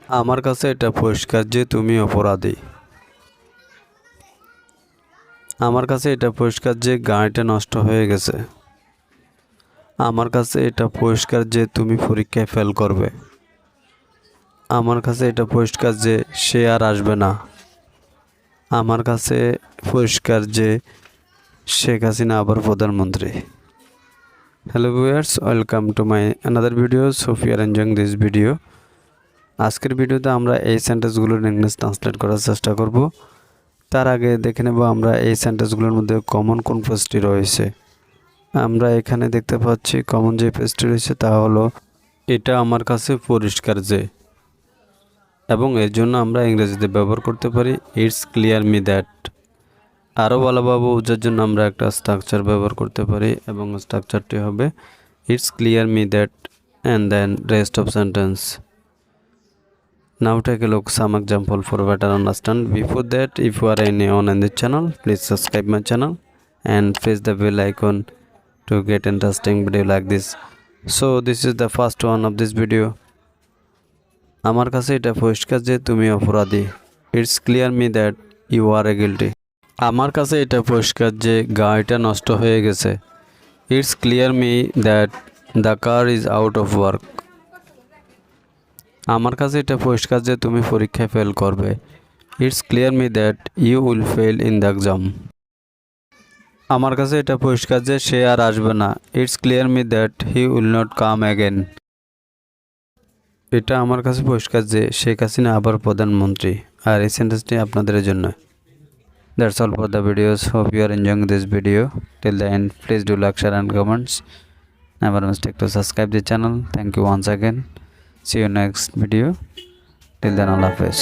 আমার কাছে এটা পরিষ্কার যে তুমি অপরাধী। আমার কাছে এটা পরিষ্কার যে গাড়িটা নষ্ট হয়ে গেছে। আমার কাছে এটা পরিষ্কার যে তুমি পরীক্ষায় ফেল করবে। আমার কাছে এটা পরিষ্কার যে সে আর আসবে না। আমার কাছে পরিষ্কার যে শেখ হাসিনা আবার প্রধানমন্ত্রী। Hello viewers, welcome to my another video. Hope you are enjoying this video. আজকের ভিডিওতে আমরা এই সেন্টেন্সগুলোর ইংলিশ ট্রান্সলেট করার চেষ্টা করব। তার আগে দেখে নেব আমরা এই সেন্টেন্সগুলোর মধ্যে কমন কোন ফ্রেজটি রয়েছে। আমরা এখানে দেখতে পাচ্ছি কমন যে ফ্রেজটি রয়েছে তা হলো এটা আমার কাছে পরিষ্কার যে, এবং এর জন্য আমরা ইংরেজিতে ব্যবহার করতে পারি ইটস ক্লিয়ার মি দ্যাট। আরও ভালোভাবে বোঝার জন্য আমরা একটা স্ট্রাকচার ব্যবহার করতে পারি এবং স্ট্রাকচারটি হবে it's clear me that and then rest of sentence. Now take a look some example for better understand. Before that, if you are new on this channel, please subscribe my channel and press the bell icon to get interesting video like this. So this is the first one of this video. আমার কাছে এটা পরিষ্কার যে তুমি অপরাধী। It's clear me that you are guilty. আমার কাছে এটা পরিষ্কার যে গাড়িটা নষ্ট হয়ে গেছে। It's clear me that the car is out of work. আমার কাছে এটা পরিষ্কার যে তুমি পরীক্ষায় ফেল করবে। It's clear me that you will fail in the exam. আমার কাছে এটা পরিষ্কার যে সে আর আসবে না। It's clear me that he will not come again. এটা আমার কাছে পরিষ্কার যে শেখ হাসিনা আবার প্রধানমন্ত্রী। আর এই সেন্টেন্সটি আপনাদের জন্য। That's all for the videos. Hope you are enjoying this video till the end. Please do like, share and comments. Never mistake to subscribe the channel. Thank you once again. See you next video. Till then, Allah Hafiz.